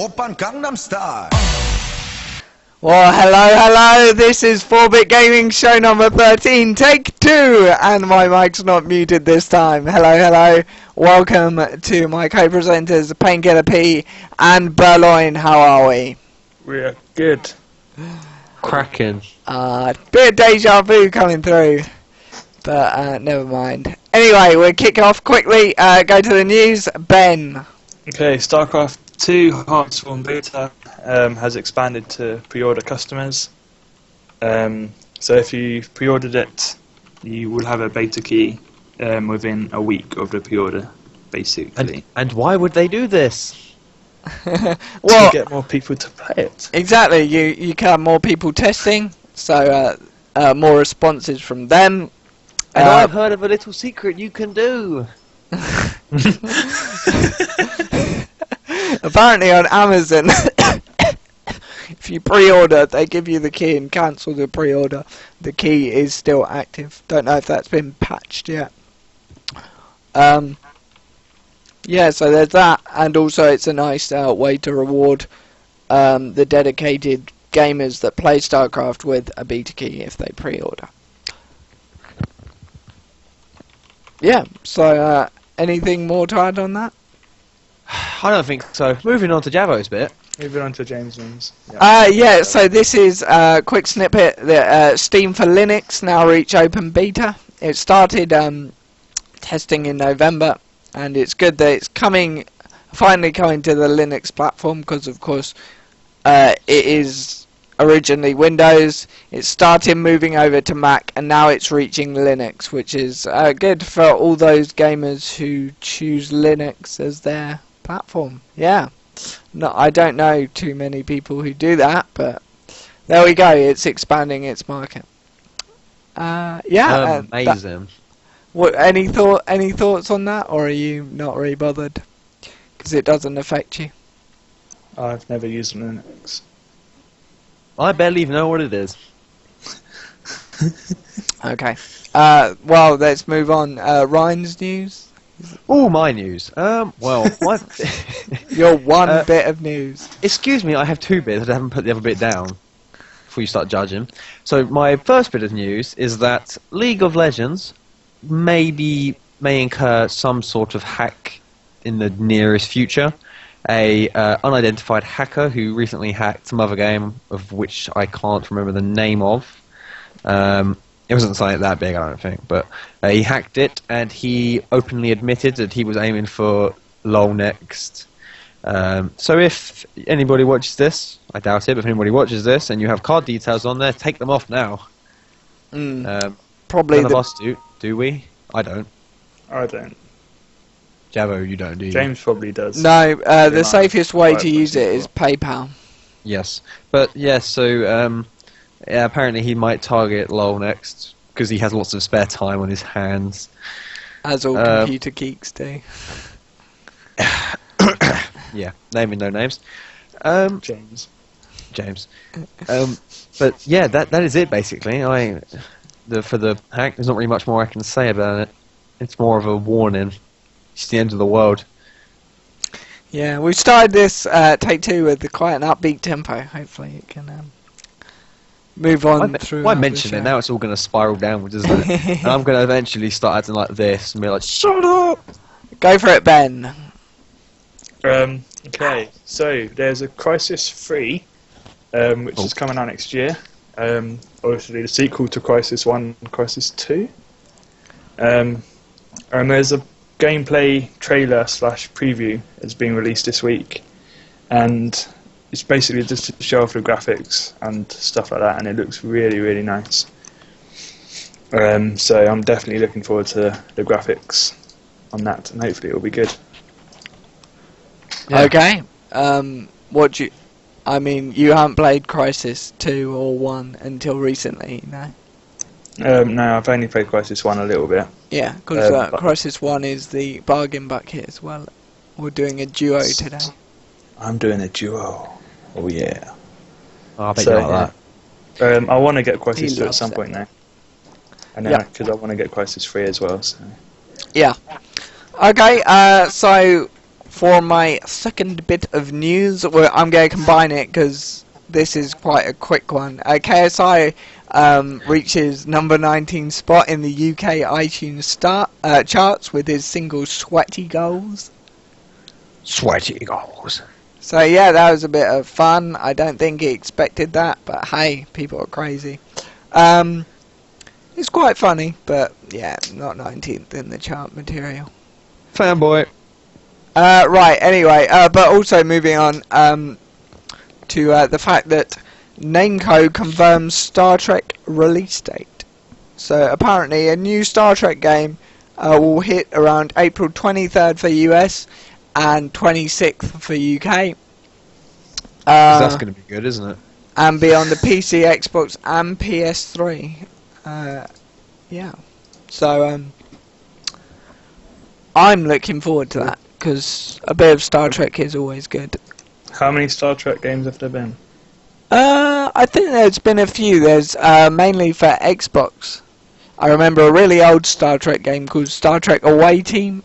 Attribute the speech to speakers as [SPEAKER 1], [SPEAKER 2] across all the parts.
[SPEAKER 1] Oppan Gangnam Style.
[SPEAKER 2] Well, hello, this is 4-Bit Gaming show number 13, take 2, and my mic's not muted this time. Hello, welcome to my co-presenters, Painkiller P and Burloin. How are we?
[SPEAKER 3] We're good.
[SPEAKER 4] Cracking.
[SPEAKER 2] Bit of deja vu coming through, but never mind. Anyway, we'll kick off quickly, go to the news. Ben.
[SPEAKER 3] Okay, StarCraft 2 Heartsworn Beta has expanded to pre-order customers. So if you pre-ordered it, you will have a beta key within a week of the pre-order, basically.
[SPEAKER 4] And why would they do this?
[SPEAKER 2] Well,
[SPEAKER 3] to get more people to play it.
[SPEAKER 2] Exactly, you can have more people testing, so more responses from them.
[SPEAKER 4] And I've heard of a little secret you can do.
[SPEAKER 2] Apparently on Amazon, if you pre-order, they give you the key and cancel the pre-order. The key is still active. Don't know if that's been patched yet. Yeah, so there's that, and also it's a nice way to reward the dedicated gamers that play StarCraft with a beta key if they pre-order. Yeah, so anything more to add on that?
[SPEAKER 4] I don't think so. Moving on to Javo's bit.
[SPEAKER 3] Moving on to James' news.
[SPEAKER 2] Yeah, so this is a quick snippet that Steam for Linux now reach open beta. It started testing in November, and it's good that it's finally coming to the Linux platform, because of course it is originally Windows. It started moving over to Mac, and now it's reaching Linux, which is good for all those gamers who choose Linux as their platform. Yeah, no, I don't know too many people who do that, but there we go. It's expanding its market. Yeah,
[SPEAKER 4] amazing.
[SPEAKER 2] What? Any thoughts on that, or are you not really bothered because it doesn't affect you?
[SPEAKER 3] I've never used Linux.
[SPEAKER 4] I barely even know what it is.
[SPEAKER 2] Okay. Well, let's move on. Ryan's news.
[SPEAKER 4] Oh, my news. Well, what?
[SPEAKER 2] Your one bit of news.
[SPEAKER 4] Excuse me, I have two bits. I haven't put the other bit down before you start judging. So my first bit of news is that League of Legends may incur some sort of hack in the nearest future. A unidentified hacker who recently hacked some other game of which I can't remember the name of. It wasn't something that big, I don't think, but he hacked it, and he openly admitted that he was aiming for LOL next. So if anybody watches this, I doubt it, but if anybody watches this and you have card details on there, take them off now.
[SPEAKER 2] Probably
[SPEAKER 4] none of us do we? I don't.
[SPEAKER 3] I don't.
[SPEAKER 4] Javo, you don't, do you?
[SPEAKER 3] James probably does.
[SPEAKER 2] No, the safest way to use it is PayPal.
[SPEAKER 4] Yes, but yeah, so yeah, apparently he might target LOL next because he has lots of spare time on his hands.
[SPEAKER 2] As all computer geeks do.
[SPEAKER 4] Yeah, naming no names.
[SPEAKER 3] James.
[SPEAKER 4] But yeah, that is it basically. For the hack, there's not really much more I can say about it. It's more of a warning. It's the end of the world.
[SPEAKER 2] Yeah, we've started this take two with quite an upbeat tempo. Hopefully it can move on through.
[SPEAKER 4] Why mention it? Now it's all going to spiral downwards, isn't it? And I'm going to eventually start acting like this and be like, shut up!
[SPEAKER 2] Go for it, Ben.
[SPEAKER 3] Okay, so there's a Crisis 3, which is coming out next year. Obviously the sequel to Crisis 1 and Crisis 2. And there's a gameplay trailer / preview that's being released this week, and it's basically just to show off the graphics and stuff like that, and it looks really nice. So I'm definitely looking forward to the graphics on that, and hopefully it'll be good.
[SPEAKER 2] Yeah. Okay. I mean, you haven't played Crisis 2 or 1 until recently, no?
[SPEAKER 3] No, I've only played Crisis 1 a little bit.
[SPEAKER 2] Yeah, because Crisis 1 is the bargain bucket as well. We're doing a duo today.
[SPEAKER 3] I'm doing a duo. Oh yeah.
[SPEAKER 4] Oh, I bet you like
[SPEAKER 3] that. I want to get Crisis 2 at some
[SPEAKER 2] it.
[SPEAKER 3] point now. And then because I want to get Crisis 3 as well. So.
[SPEAKER 2] Yeah. Okay, so for my second bit of news, I'm going to combine it because this is quite a quick one. KSI reaches number 19 spot in the UK iTunes charts with his single Sweaty Goals.
[SPEAKER 4] Sweaty goals.
[SPEAKER 2] So yeah, that was a bit of fun. I don't think he expected that, but hey, people are crazy. It's quite funny, but yeah, not 19th in the chart material.
[SPEAKER 4] Fanboy.
[SPEAKER 2] Right, anyway, but also moving on to the fact that Namco confirms Star Trek release date. So apparently a new Star Trek game will hit around April 23rd for US and 26th for UK.
[SPEAKER 4] That's going to be good, isn't it?
[SPEAKER 2] And be on the PC, Xbox and PS3. Yeah. So I'm looking forward to that, because a bit of Star Trek is always good.
[SPEAKER 3] How many Star Trek games have there been?
[SPEAKER 2] I think there's been a few. There's mainly for Xbox. I remember a really old Star Trek game called Star Trek Away Team.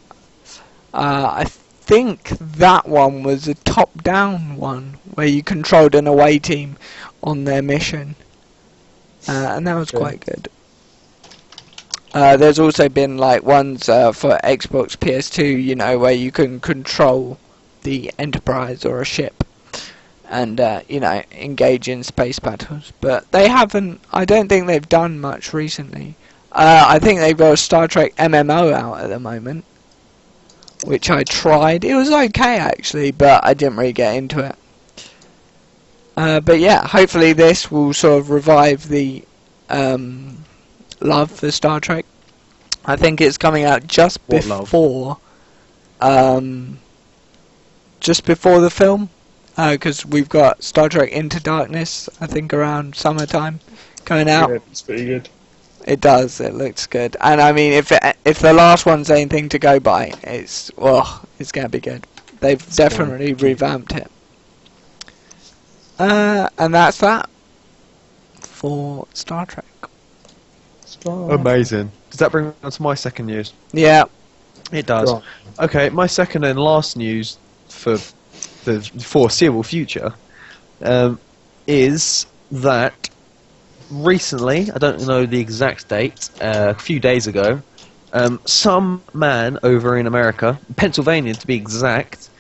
[SPEAKER 2] I think that one was a top-down one, where you controlled an away team on their mission. And that was quite good. There's also been like ones for Xbox PS2, you know, where you can control the Enterprise or a ship and, you know, engage in space battles. But they haven't, I don't think they've done much recently. I think they've got a Star Trek MMO out at the moment, which I tried. It was okay actually, but I didn't really get into it. But yeah, hopefully this will sort of revive the love for Star Trek. I think it's coming out just before the film, because we've got Star Trek Into Darkness, I think around summertime, coming out.
[SPEAKER 3] Yeah, it's pretty good.
[SPEAKER 2] It does. It looks good, and I mean, if the last one's anything to go by, it's gonna be good. They've definitely revamped it. And that's that for Star Trek.
[SPEAKER 4] Amazing. Does that bring me on to my second news?
[SPEAKER 2] Yeah.
[SPEAKER 4] It does.
[SPEAKER 3] Right.
[SPEAKER 4] Okay, my second and last news for the foreseeable future is that recently, I don't know the exact date, a few days ago, some man over in America, Pennsylvania to be exact,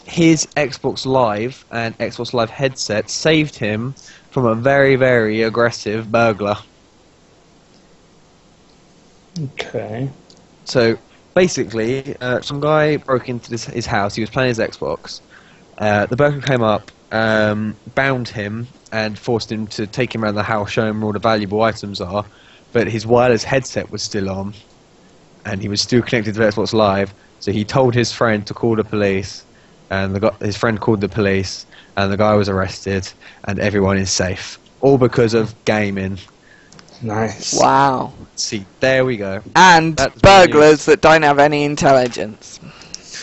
[SPEAKER 4] his Xbox Live and Xbox Live headset saved him from a very, very aggressive burglar.
[SPEAKER 3] Okay.
[SPEAKER 4] So basically, some guy broke into his house. He was playing his Xbox. The burglar came up, bound him, and forced him to take him around the house, show him where all the valuable items are. But his wireless headset was still on, and he was still connected to Xbox Live. So he told his friend to call the police, and his friend called the police, and the guy was arrested, and everyone is safe. All because of gaming.
[SPEAKER 3] Nice.
[SPEAKER 2] Wow.
[SPEAKER 4] See, there we go.
[SPEAKER 2] And
[SPEAKER 4] That's
[SPEAKER 2] burglars that don't have any intelligence.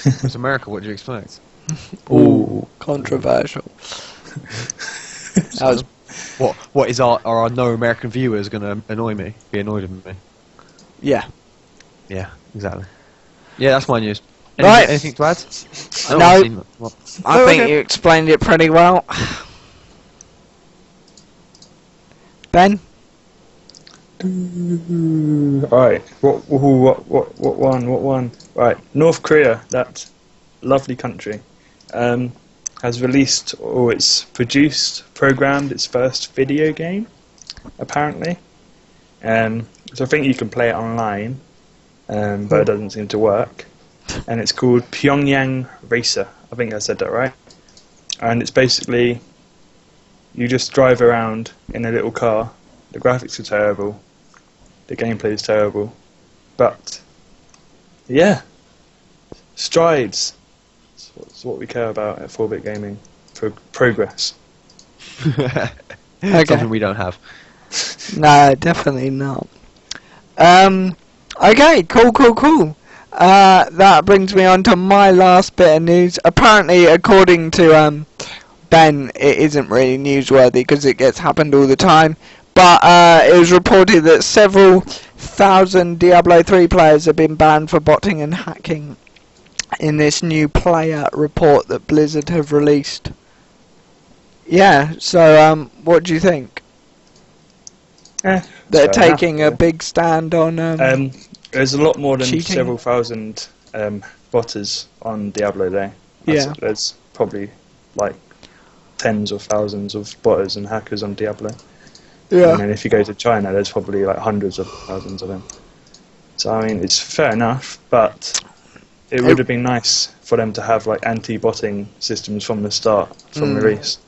[SPEAKER 4] It's America, what do you expect?
[SPEAKER 2] Ooh, controversial. That was
[SPEAKER 4] What is our no American viewers going to be annoyed with me?
[SPEAKER 2] yeah.
[SPEAKER 4] Yeah, exactly. Yeah, that's my news.
[SPEAKER 2] Right.
[SPEAKER 4] Anything to add?
[SPEAKER 2] No. I think
[SPEAKER 4] okay.
[SPEAKER 2] you explained it pretty well. Ben?
[SPEAKER 3] Right. What one? Right. North Korea, that lovely country, has released, or it's programmed its first video game, apparently. So I think you can play it online, but it doesn't seem to work. And it's called Pyongyang Racer. I think I said that right. And it's basically, you just drive around in a little car. The graphics are terrible. The gameplay is terrible. But, yeah. Strides. That's what we care about at 4-bit gaming. Progress.
[SPEAKER 2] Okay.
[SPEAKER 4] Something we don't have.
[SPEAKER 2] No, definitely not. Okay, cool. That brings me on to my last bit of news. Apparently, according to Ben, it isn't really newsworthy because it happened all the time. But it was reported that several thousand Diablo 3 players have been banned for botting and hacking in this new player report that Blizzard have released. Yeah, so what do you think? They're
[SPEAKER 3] fair
[SPEAKER 2] taking
[SPEAKER 3] enough,
[SPEAKER 2] a big stand on
[SPEAKER 3] there's a lot more than
[SPEAKER 2] cheating.
[SPEAKER 3] several thousand botters on Diablo though.
[SPEAKER 2] Yeah.
[SPEAKER 3] There's probably like tens of thousands of botters and hackers on Diablo.
[SPEAKER 2] Yeah.
[SPEAKER 3] And then if you go to China, there's probably like hundreds of thousands of them. So I mean, it's fair enough, but it would have been nice for them to have like anti-botting systems from the start, from release.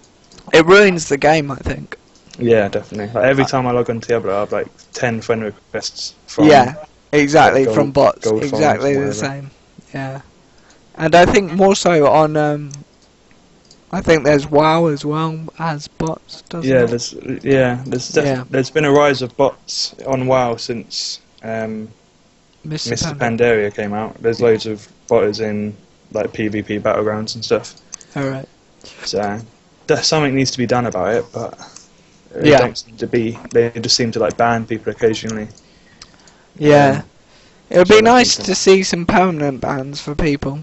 [SPEAKER 2] It ruins the game, I think.
[SPEAKER 3] Yeah, definitely. Like every time I log on Diablo, I have like 10 friend requests from
[SPEAKER 2] Exactly,
[SPEAKER 3] like,
[SPEAKER 2] from bots.
[SPEAKER 3] gold
[SPEAKER 2] Exactly
[SPEAKER 3] farms
[SPEAKER 2] the
[SPEAKER 3] or whatever.
[SPEAKER 2] same. Yeah. And I think more so on I think there's WoW as well as bots, doesn't
[SPEAKER 3] Yeah,
[SPEAKER 2] it?
[SPEAKER 3] there's been a rise of bots on WoW since
[SPEAKER 2] Mr.
[SPEAKER 3] Mr.
[SPEAKER 2] Panda.
[SPEAKER 3] Pandaria came out. There's loads of botters in like PvP battlegrounds and stuff.
[SPEAKER 2] Alright.
[SPEAKER 3] So something needs to be done about it, but they
[SPEAKER 2] Yeah.
[SPEAKER 3] don't seem to be. They just seem to like ban people occasionally.
[SPEAKER 2] Yeah. It would
[SPEAKER 3] so
[SPEAKER 2] be
[SPEAKER 3] that's
[SPEAKER 2] nice
[SPEAKER 3] something.
[SPEAKER 2] to see some permanent bans for people.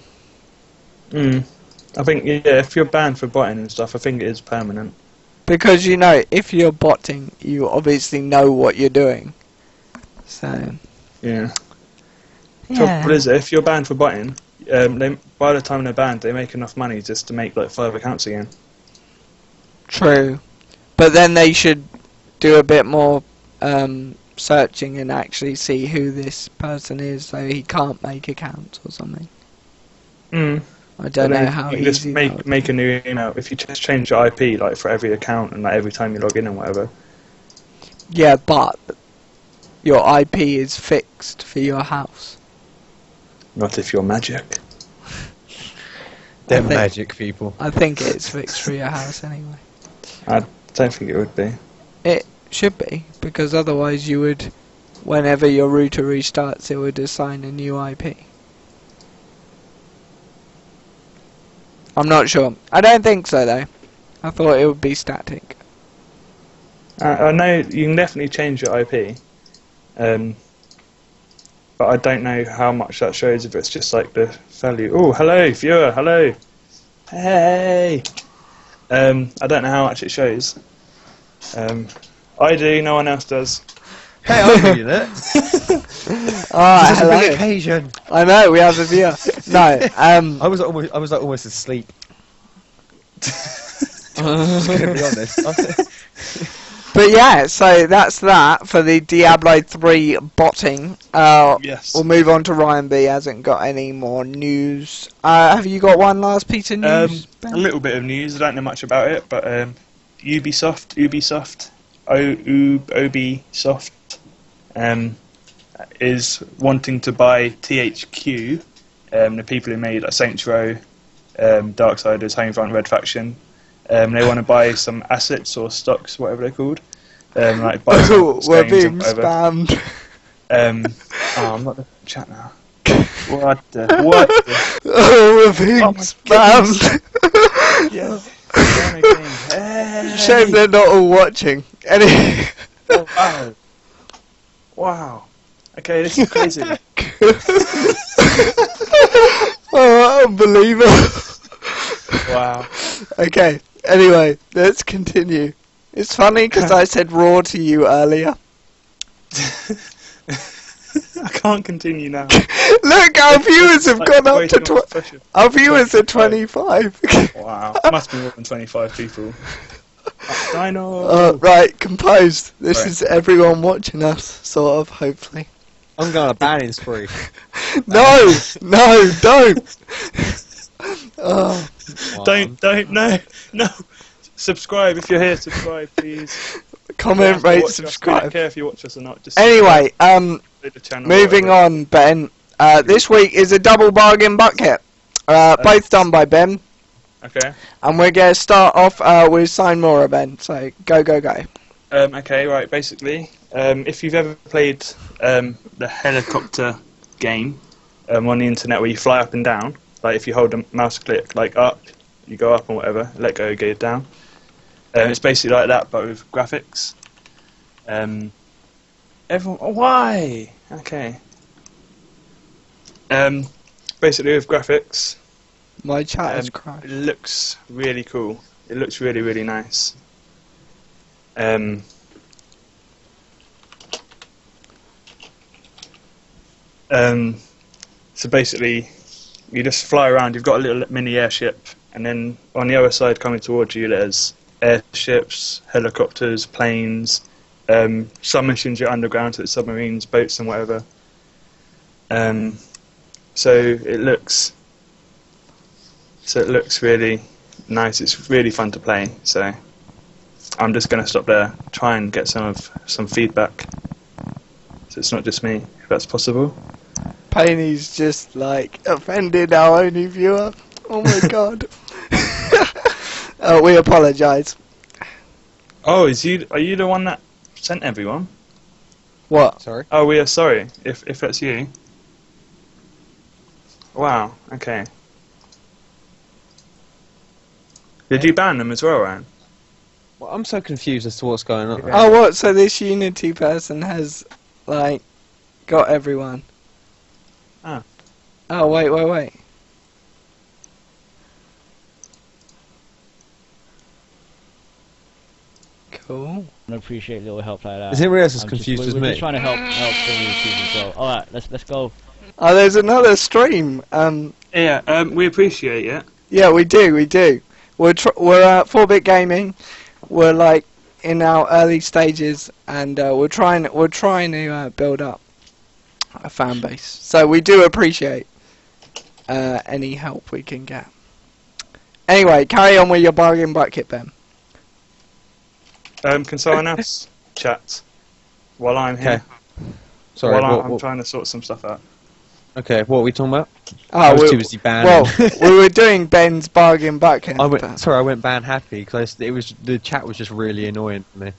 [SPEAKER 3] I think if you're banned for botting and stuff, I think it is permanent.
[SPEAKER 2] Because, you know, if you're botting, you obviously know what you're doing. So,
[SPEAKER 3] Yeah.
[SPEAKER 2] yeah.
[SPEAKER 3] Trouble is, if you're banned for botting, by the time they're banned, they make enough money just to make like 5 accounts again.
[SPEAKER 2] True. But then they should do a bit more searching and actually see who this person is so he can't make accounts or something. I don't know how
[SPEAKER 3] you can
[SPEAKER 2] easy
[SPEAKER 3] just
[SPEAKER 2] that would
[SPEAKER 3] make a new email if you just change your IP like for every account and like every time you log in and whatever.
[SPEAKER 2] Yeah, but your IP is fixed for your house.
[SPEAKER 3] Not if you're magic.
[SPEAKER 4] They're
[SPEAKER 2] think-
[SPEAKER 4] magic people.
[SPEAKER 2] I think it's fixed for your house anyway.
[SPEAKER 3] I don't think it would be.
[SPEAKER 2] It should be, because otherwise you would, whenever your router restarts, it would assign a new IP. I'm not sure. I don't think so though. I thought it would be static.
[SPEAKER 3] I know you can definitely change your IP, but I don't know how much that shows if it's just like the value. Oh, hello, viewer, hello. Hey. I don't know how much it shows. I do, no one else does.
[SPEAKER 4] Hey, I'm reading it.
[SPEAKER 2] Ah,
[SPEAKER 4] It's a big
[SPEAKER 2] hello.
[SPEAKER 4] occasion.
[SPEAKER 2] I know, we have a viewer. No,
[SPEAKER 4] I was like almost asleep. Just gonna be honest.
[SPEAKER 2] but yeah, so that's that for the Diablo 3 botting.
[SPEAKER 3] Yes.
[SPEAKER 2] We'll move on to Ryan B. Hasn't got any more news. Have you got one last piece of news?
[SPEAKER 3] A
[SPEAKER 2] Ben?
[SPEAKER 3] little bit of news. I don't know much about it, but Ubisoft, is wanting to buy THQ, the people who made like, Saints Row, Darksiders, Homefront, Red Faction. They want to buy some assets or stocks, whatever they're called. Like buy some
[SPEAKER 2] We're
[SPEAKER 3] games or
[SPEAKER 2] being
[SPEAKER 3] whatever.
[SPEAKER 2] spammed.
[SPEAKER 3] I'm not the chat now. What the?
[SPEAKER 2] Oh, we're being
[SPEAKER 3] Oh my
[SPEAKER 2] spammed.
[SPEAKER 3] Yeah. Hey.
[SPEAKER 2] Shame they're not all watching. Any.
[SPEAKER 3] Oh, wow. Wow. Okay, this is crazy.
[SPEAKER 2] Oh, unbelievable.
[SPEAKER 3] Wow.
[SPEAKER 2] Okay, anyway, let's continue. It's funny because I said raw to you earlier.
[SPEAKER 3] I can't continue now.
[SPEAKER 2] Look, our viewers have
[SPEAKER 3] Like,
[SPEAKER 2] gone up
[SPEAKER 3] way
[SPEAKER 2] to
[SPEAKER 3] too much pressure.
[SPEAKER 2] our viewers are 25.
[SPEAKER 3] Wow. Must be more than 25 people. Dino.
[SPEAKER 2] Right, composed. This
[SPEAKER 3] Right.
[SPEAKER 2] is everyone watching us, sort of, hopefully.
[SPEAKER 4] I'm going on a banning spree.
[SPEAKER 2] No, no, don't. Oh,
[SPEAKER 3] Don't, no. Subscribe if you're here. Subscribe, please. You don't
[SPEAKER 2] comment,
[SPEAKER 3] have to
[SPEAKER 2] rate,
[SPEAKER 3] watch us. We don't
[SPEAKER 2] subscribe.
[SPEAKER 3] care if you watch us or not. Just
[SPEAKER 2] Anyway,
[SPEAKER 3] subscribe to the channel or
[SPEAKER 2] moving
[SPEAKER 3] whatever.
[SPEAKER 2] on, Ben. This week is a double bargain bucket. Both done by Ben.
[SPEAKER 3] Okay.
[SPEAKER 2] And we're going to start off with Sign More, Ben. So, go, go, go.
[SPEAKER 3] Okay, right, basically, if you've ever played the helicopter game on the internet where you fly up and down, like if you hold the mouse click, like up, you go up and whatever, let go, go down. It's basically like that, but with graphics. Everyone, why? Okay. basically with graphics.
[SPEAKER 2] My chat has crashed.
[SPEAKER 3] It looks really cool. It looks really, really nice. So basically, you just fly around. You've got a little mini airship, and then on the other side, coming towards you, there's airships, helicopters, planes. Some missions you're underground, so it's submarines, boats, and whatever. So it looks really nice. It's really fun to play. So I'm just going to stop there, try and get some feedback, so it's not just me, if that's possible.
[SPEAKER 2] Painy's just like offended our only viewer. Oh my god. We apologise.
[SPEAKER 3] Oh, are you the one that sent everyone?
[SPEAKER 2] What?
[SPEAKER 4] Sorry.
[SPEAKER 3] Oh, we are sorry if that's you. Wow. Okay. Did you ban them as well, Ryan?
[SPEAKER 4] Well, I'm so confused as to what's going on.
[SPEAKER 2] Oh, what? So this Unity person has, like, got everyone.
[SPEAKER 3] Ah.
[SPEAKER 2] Oh, wait. Cool.
[SPEAKER 1] I appreciate a little help like that.
[SPEAKER 4] Is anybody else as
[SPEAKER 1] I'm
[SPEAKER 4] confused
[SPEAKER 1] just,
[SPEAKER 4] as
[SPEAKER 1] we're
[SPEAKER 4] me?
[SPEAKER 1] just trying to help communities as well. Alright, let's go.
[SPEAKER 2] Oh, there's another stream.
[SPEAKER 3] Yeah. We appreciate it.
[SPEAKER 2] Yeah, we do. We're 4-bit gaming. We're like in our early stages, and we're trying to build up a fan base. So we do appreciate any help we can get. Anyway, carry on with your bargain bucket, Ben.
[SPEAKER 3] Can someone else chat while I'm here?
[SPEAKER 4] Sorry.
[SPEAKER 3] While I'm trying to sort some stuff out.
[SPEAKER 4] Okay, what are we talking about? I was too busy banning.
[SPEAKER 2] Well, we were doing Ben's bargain bucket.
[SPEAKER 4] I went ban happy because the chat was just really annoying me.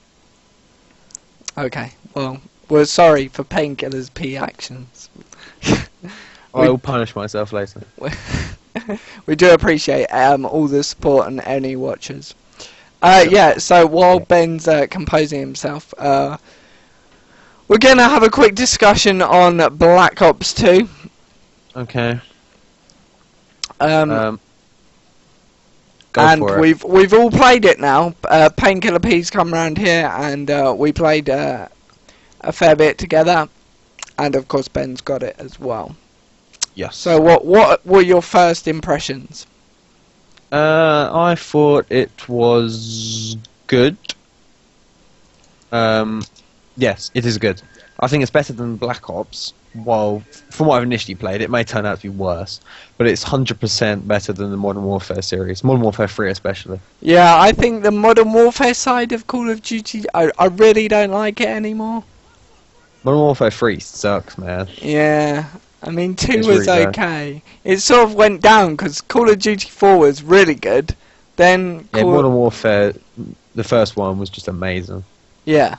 [SPEAKER 2] Okay, well, we're sorry for Painkiller's P actions.
[SPEAKER 4] I will punish myself later.
[SPEAKER 2] We do appreciate all the support and any watchers. Yeah, so while Ben's composing himself, we're going to have a quick discussion on Black Ops 2.
[SPEAKER 4] Okay.
[SPEAKER 2] Go
[SPEAKER 4] and
[SPEAKER 2] for it. We've all played it now. Painkiller P's come round here, and we played a fair bit together, and of course Ben's got it as well.
[SPEAKER 4] Yes.
[SPEAKER 2] So what were your first impressions?
[SPEAKER 4] I thought it was good. Yes, it is good. I think it's better than Black Ops. Well, from what I've initially played, it may turn out to be worse, but it's 100% better than the Modern Warfare series, Modern Warfare 3 especially.
[SPEAKER 2] Yeah, I think the Modern Warfare side of Call of Duty, I really don't like it anymore.
[SPEAKER 4] Modern Warfare 3 sucks, man.
[SPEAKER 2] Yeah, I mean 2
[SPEAKER 4] It's
[SPEAKER 2] was
[SPEAKER 4] really bad.
[SPEAKER 2] okay. It sort of went down because Call of Duty 4 was really good. Then
[SPEAKER 4] Yeah, Modern Warfare, the first one was just amazing.
[SPEAKER 2] yeah.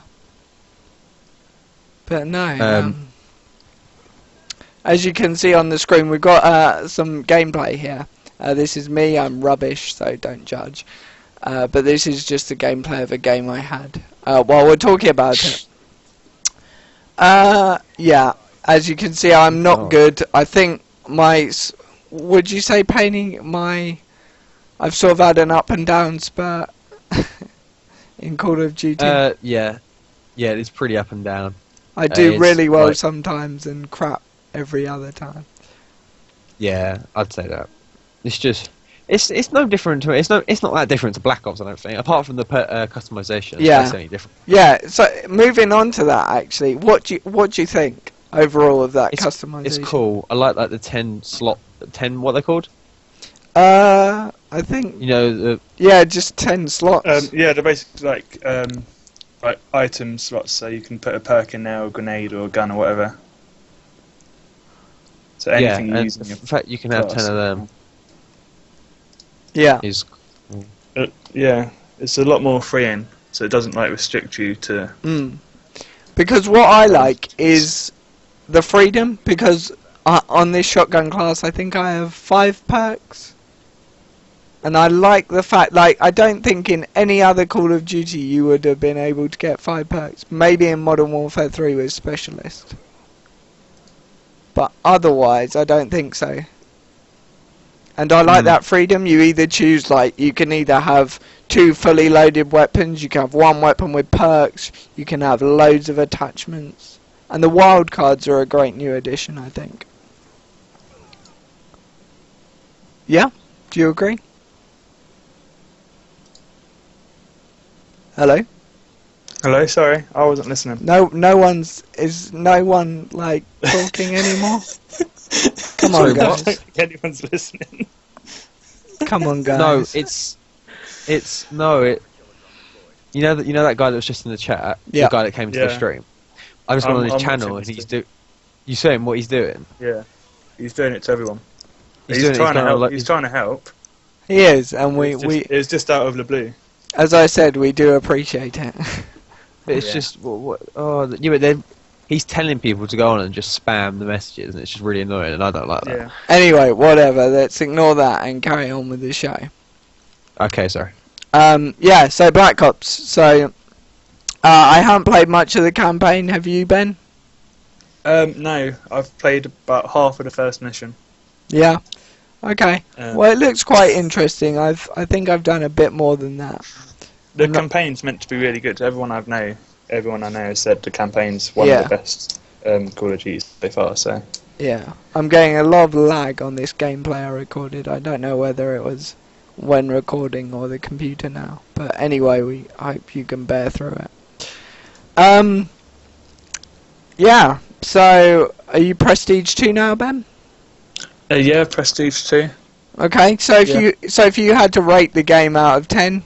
[SPEAKER 2] But no, as you can see on the screen, we've got some gameplay here. This is me, I'm rubbish, so don't judge. But this is just the gameplay of a game I had while we're talking about it. Yeah, as you can see, I'm not good. I think would you say, painting I've sort of had an up and down spurt in Call of Duty.
[SPEAKER 4] Yeah, it's pretty up and down.
[SPEAKER 2] I do
[SPEAKER 4] it's
[SPEAKER 2] really well
[SPEAKER 4] like-
[SPEAKER 2] sometimes and crap every other time.
[SPEAKER 4] Yeah, I'd say that. It's just, it's no different to it's not that different to Black Ops, I don't think. Apart from the customization,
[SPEAKER 2] Yeah.
[SPEAKER 4] that's only different.
[SPEAKER 2] Yeah, so moving on to that, actually, what do you think overall of that customization?
[SPEAKER 4] It's cool. I like the 10 what they're called.
[SPEAKER 2] I think
[SPEAKER 4] You know,
[SPEAKER 2] just 10 slots.
[SPEAKER 3] Yeah, they're basically like item slots, so you can put a perk in there, or a grenade, or a gun, or whatever. So anything you
[SPEAKER 4] and
[SPEAKER 3] use in
[SPEAKER 4] the
[SPEAKER 3] your
[SPEAKER 4] fact you can have
[SPEAKER 3] class.
[SPEAKER 4] 10 of them
[SPEAKER 2] Yeah.
[SPEAKER 4] is
[SPEAKER 3] yeah, it's a lot more freeing, so it doesn't restrict you to.
[SPEAKER 2] Because what I like is the freedom, because on this shotgun class I think I have 5 perks. And I like the fact, I don't think in any other Call of Duty you would have been able to get 5 perks. Maybe in Modern Warfare 3 with Specialist. But otherwise, I don't think so. And I like that freedom. You either choose, like, you can either have 2 fully loaded weapons, you can have 1 weapon with perks, you can have loads of attachments. And the wild cards are a great new addition, I think. Yeah? Do you agree? Hello?
[SPEAKER 3] Hello, sorry, I wasn't listening.
[SPEAKER 2] No one, like, talking anymore? Come on,
[SPEAKER 4] Sorry,
[SPEAKER 2] guys.
[SPEAKER 3] I don't think anyone's listening.
[SPEAKER 2] Come on, guys.
[SPEAKER 4] No, you know that guy that was just in the chat,
[SPEAKER 2] Yeah.
[SPEAKER 4] the guy that came to the
[SPEAKER 3] Yeah.
[SPEAKER 4] stream. I just went on his
[SPEAKER 3] I'm
[SPEAKER 4] channel
[SPEAKER 3] watching
[SPEAKER 4] and
[SPEAKER 3] this
[SPEAKER 4] you saw him what he's doing.
[SPEAKER 3] Yeah, he's doing it to everyone.
[SPEAKER 4] He's
[SPEAKER 3] He's
[SPEAKER 4] doing it,
[SPEAKER 3] trying to
[SPEAKER 4] going on,
[SPEAKER 3] help.
[SPEAKER 4] like,
[SPEAKER 3] He's trying to help.
[SPEAKER 2] He is, and we,
[SPEAKER 3] It's just out of the blue.
[SPEAKER 2] as I said, we do appreciate it.
[SPEAKER 4] But it's
[SPEAKER 3] Yeah.
[SPEAKER 4] just but then he's telling people to go on and just spam the messages, and it's just really annoying, and I don't like that.
[SPEAKER 3] Yeah.
[SPEAKER 2] Anyway, whatever, let's ignore that and carry on with the show.
[SPEAKER 4] Okay, sorry.
[SPEAKER 2] Yeah, so Black Ops. So, I haven't played much of the campaign, have you, Ben?
[SPEAKER 3] No, I've played about half of the first mission.
[SPEAKER 2] Yeah. Okay.
[SPEAKER 3] Um,
[SPEAKER 2] Well, it looks quite interesting. I think I've done a bit more than that.
[SPEAKER 3] The
[SPEAKER 2] I'm not-
[SPEAKER 3] campaign's meant to be really good. Everyone I know has said the campaign's one
[SPEAKER 2] Yeah.
[SPEAKER 3] of the best Call of Duty so far. So
[SPEAKER 2] Yeah. I'm getting a lot of lag on this gameplay I recorded. I don't know whether it was when recording or the computer now. But anyway, we hope you can bear through it. Yeah. So, are you Prestige 2 now, Ben?
[SPEAKER 3] yeah, Prestige 2.
[SPEAKER 2] Okay. So
[SPEAKER 3] Yeah.
[SPEAKER 2] if you had to rate the game out of 10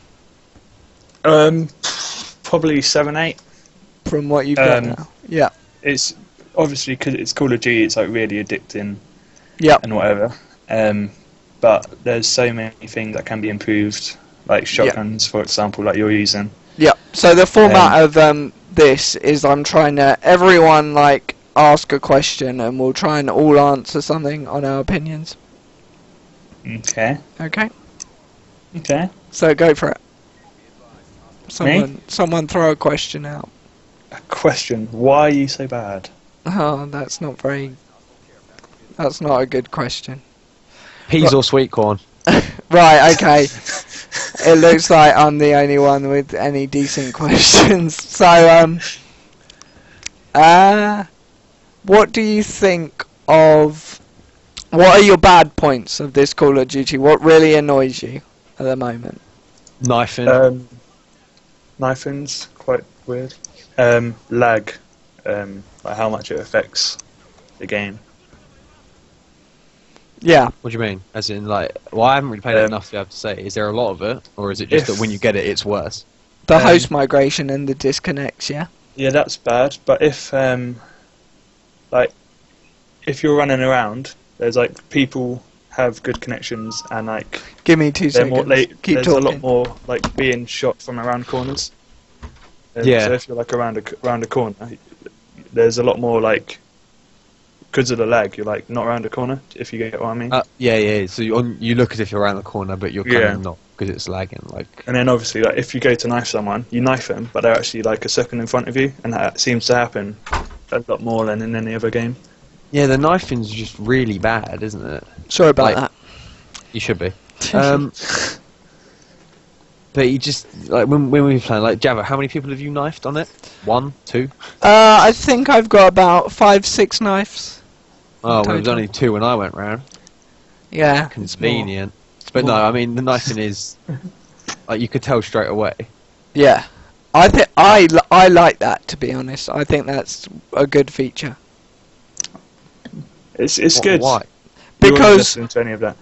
[SPEAKER 3] Probably 7, 8.
[SPEAKER 2] from what you've got
[SPEAKER 3] Um,
[SPEAKER 2] now. Yeah.
[SPEAKER 3] It's obviously because it's Call of Duty. It's like really addicting
[SPEAKER 2] Yep.
[SPEAKER 3] and whatever. But there's so many things that can be improved, like shotguns, for example, like you're using.
[SPEAKER 2] Yep. So the format of this is I'm trying to everyone like ask a question and we'll try and all answer something on our opinions.
[SPEAKER 3] Okay.
[SPEAKER 2] Okay.
[SPEAKER 3] Okay.
[SPEAKER 2] So go for it. Someone throw a question out.
[SPEAKER 3] A question: why are you so bad?
[SPEAKER 2] Oh, that's not a good question.
[SPEAKER 4] Peas or sweet corn?
[SPEAKER 2] Right, okay. It looks like I'm the only one with any decent questions. So, what do you think of... What are your bad points of this Call of Duty? What really annoys you at the moment?
[SPEAKER 4] Knifing.
[SPEAKER 3] Knifing's quite weird. Lag, like how much it affects the game.
[SPEAKER 2] Yeah.
[SPEAKER 4] What do you mean? As in, like, well, I haven't really played it enough to be able to say. Is there a lot of it, or is it just that when you get it, it's worse?
[SPEAKER 2] The host migration and the disconnects, yeah?
[SPEAKER 3] Yeah, that's bad. But if if you're running around, there's like people have good connections and like
[SPEAKER 2] Give me 2
[SPEAKER 3] they're
[SPEAKER 2] seconds.
[SPEAKER 3] more
[SPEAKER 2] Keep
[SPEAKER 3] there's
[SPEAKER 2] talking.
[SPEAKER 3] a lot more like being shot from around corners.
[SPEAKER 4] Yeah.
[SPEAKER 3] So if you're like around a corner, there's a lot more like because of the lag. You're like not around a corner. If you get what I mean.
[SPEAKER 4] Yeah. So you look as if you're around the corner, but you're kind of not because it's lagging. Like,
[SPEAKER 3] And then obviously, like if you go to knife someone, you knife them, but they're actually like a second in front of you, and that seems to happen a lot more than in any other game.
[SPEAKER 4] yeah, the knifing's just really bad, isn't it?
[SPEAKER 2] Sorry about
[SPEAKER 4] like,
[SPEAKER 2] that.
[SPEAKER 4] You should be. But you just like when we were playing, like Javo, how many people have you knifed on it? 1, 2?
[SPEAKER 2] I think I've got about 5, 6 knives.
[SPEAKER 4] Oh, well, it was
[SPEAKER 2] Total.
[SPEAKER 4] only 2 when I went round.
[SPEAKER 2] Yeah. it's more.
[SPEAKER 4] Convenient. But no, I mean the knifing is like you could tell straight away.
[SPEAKER 2] Yeah. I like that, to be honest. I think that's a good feature.
[SPEAKER 3] It's good.
[SPEAKER 4] Why?
[SPEAKER 3] You wouldn't
[SPEAKER 2] Because
[SPEAKER 3] listen to any of that.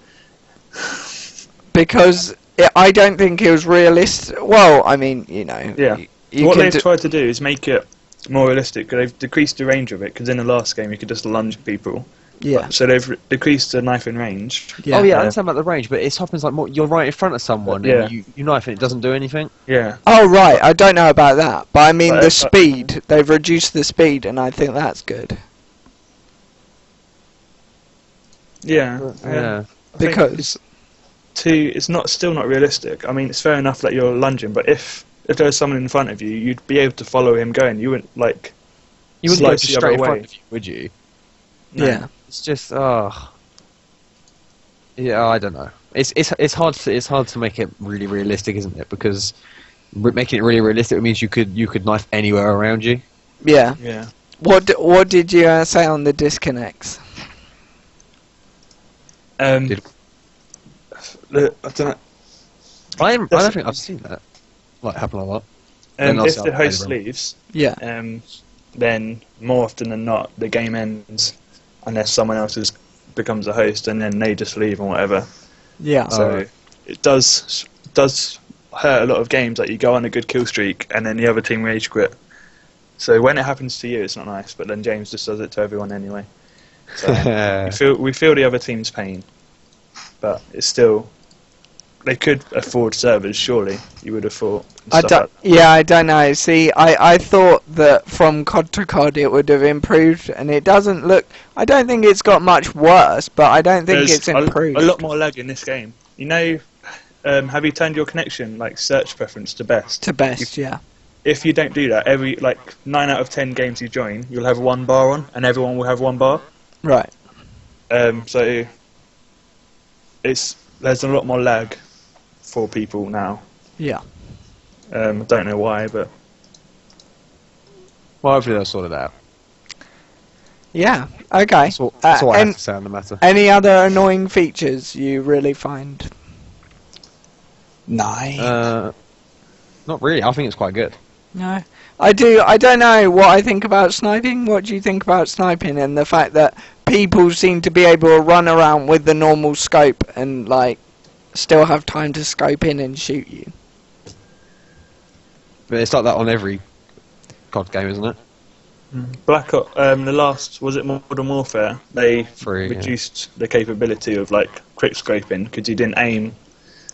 [SPEAKER 2] I don't think it was realistic. Well, I mean, you know.
[SPEAKER 3] Yeah.
[SPEAKER 2] You
[SPEAKER 3] What
[SPEAKER 2] can
[SPEAKER 3] they've tried to do is make it more realistic. Cause they've decreased the range of it. Because in the last game you could just lunge people.
[SPEAKER 2] yeah.
[SPEAKER 3] So they've decreased the knife in range.
[SPEAKER 2] Yeah.
[SPEAKER 4] Oh yeah, I understand about the range, but it happens like more, you're right in front of someone
[SPEAKER 3] Yeah.
[SPEAKER 4] and you knife and it doesn't do anything.
[SPEAKER 3] Yeah.
[SPEAKER 2] Oh, right. I don't know about that. But I mean
[SPEAKER 3] But,
[SPEAKER 2] the speed. They've reduced the speed, and I think that's good.
[SPEAKER 3] Yeah.
[SPEAKER 4] Yeah.
[SPEAKER 3] I think
[SPEAKER 2] Because...
[SPEAKER 3] it's still not realistic. I mean, it's fair enough that you're lunging, but if there was someone in front of you, you'd be able to follow him going. You wouldn't like.
[SPEAKER 4] You wouldn't go
[SPEAKER 3] slice the
[SPEAKER 4] straight in
[SPEAKER 3] other
[SPEAKER 4] front
[SPEAKER 3] way.
[SPEAKER 4] of you, would you?
[SPEAKER 3] No.
[SPEAKER 2] Yeah.
[SPEAKER 4] It's just Yeah, I don't know. It's hard to make it really realistic, isn't it? Because making it really realistic means you could knife anywhere around you.
[SPEAKER 2] Yeah.
[SPEAKER 3] Yeah.
[SPEAKER 2] What did you say on the disconnects?
[SPEAKER 3] I don't know.
[SPEAKER 4] I don't think I've seen that happen a lot. Then
[SPEAKER 3] If
[SPEAKER 4] obviously
[SPEAKER 3] the
[SPEAKER 4] I've played
[SPEAKER 3] host
[SPEAKER 4] around.
[SPEAKER 3] leaves,
[SPEAKER 2] Yeah.
[SPEAKER 3] then more often than not, the game ends unless someone else becomes a host, and then they just leave and whatever.
[SPEAKER 2] Yeah.
[SPEAKER 3] So
[SPEAKER 4] Alright.
[SPEAKER 3] it does hurt a lot of games. Like you go on a good kill streak, and then the other team rage quit. So when it happens to you, it's not nice. But then James just does it to everyone anyway. So we feel the other team's pain, but it's still. They could afford servers, surely. You would have thought.
[SPEAKER 2] I don't know. See, I thought that from COD to COD it would have improved, and it doesn't look. I don't think it's got much worse, but I don't think it's improved.
[SPEAKER 3] A lot more lag in this game. You know, have you turned your connection search preference to best?
[SPEAKER 2] To best, yeah.
[SPEAKER 3] If you don't do that, every 9 out of 10 games you join, you'll have one bar on, and everyone will have one bar.
[SPEAKER 2] Right.
[SPEAKER 3] So there's a lot more lag for people now.
[SPEAKER 2] Yeah.
[SPEAKER 3] I don't know why, but
[SPEAKER 4] Well, hopefully they'll sort it out.
[SPEAKER 2] Yeah. Okay.
[SPEAKER 4] That's all I have
[SPEAKER 2] and
[SPEAKER 4] to say on the matter.
[SPEAKER 2] any other annoying features you really find?
[SPEAKER 3] no.
[SPEAKER 4] Not really. I think it's quite good.
[SPEAKER 2] No. I do. I don't know what I think about sniping. What do you think about sniping and the fact that people seem to be able to run around with the normal scope and still have time to scope in and shoot you?
[SPEAKER 4] But it's like that on every COD game, isn't it?
[SPEAKER 3] Black Ops, the last, was it Modern Warfare? They
[SPEAKER 4] Free, yeah.
[SPEAKER 3] reduced the capability of quick scoping because you didn't aim.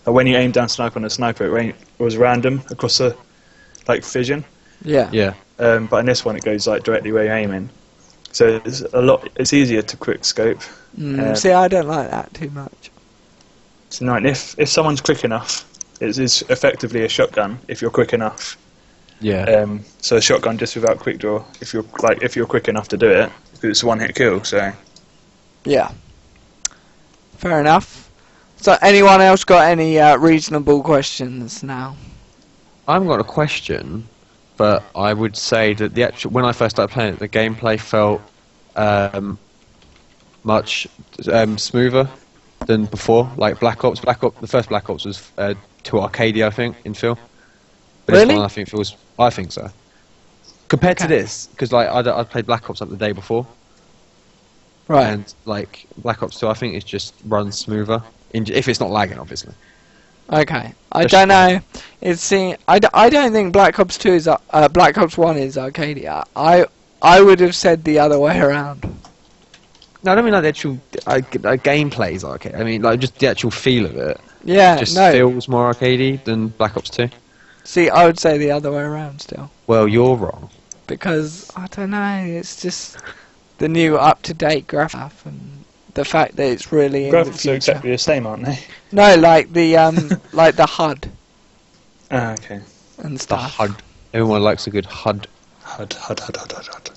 [SPEAKER 3] When you aim down sniper on a sniper, it was random across the vision.
[SPEAKER 2] Yeah.
[SPEAKER 4] Yeah.
[SPEAKER 3] But in this one, it goes directly where you're aiming. So it's easier to quick scope.
[SPEAKER 2] See, I don't like that too much.
[SPEAKER 3] So if someone's quick enough, it's effectively a shotgun if you're quick enough.
[SPEAKER 4] Yeah.
[SPEAKER 3] So a shotgun just without quick draw if you're quick enough to do it, because it's a one-hit kill. So
[SPEAKER 2] Yeah. Fair enough. So, anyone else got any reasonable questions now?
[SPEAKER 4] I haven't got a question, but I would say that when I first started playing it, the gameplay felt much smoother than before. Like Black Ops, the first Black Ops was too arcadey, I think, in feel. But
[SPEAKER 2] Really?
[SPEAKER 4] this one, I think so. Compared to
[SPEAKER 2] Okay.
[SPEAKER 4] this, because I played Black Ops the day before,
[SPEAKER 2] Right.
[SPEAKER 4] and Black Ops 2, I think it just runs smoother if it's not lagging, obviously.
[SPEAKER 2] Okay. I
[SPEAKER 4] Just
[SPEAKER 2] don't know. I don't think Black Ops 2 is Black Ops 1 is arcadia. I would have said the other way around.
[SPEAKER 4] No, I don't mean the actual gameplay's arcade. I mean just the actual feel of it.
[SPEAKER 2] Yeah.
[SPEAKER 4] Just
[SPEAKER 2] No.
[SPEAKER 4] feels more arcadey than Black Ops 2.
[SPEAKER 2] See, I would say the other way around still,
[SPEAKER 4] Well, you're wrong.
[SPEAKER 2] because I don't know. It's just the new up-to-date graph and the fact that it's really in the
[SPEAKER 3] graphics are
[SPEAKER 2] future.
[SPEAKER 3] exactly the same, aren't they?
[SPEAKER 2] No, like the like the HUD
[SPEAKER 3] Ah, okay.
[SPEAKER 2] and
[SPEAKER 4] The
[SPEAKER 2] stuff.
[SPEAKER 4] HUD. Everyone likes a good HUD.
[SPEAKER 3] HUD.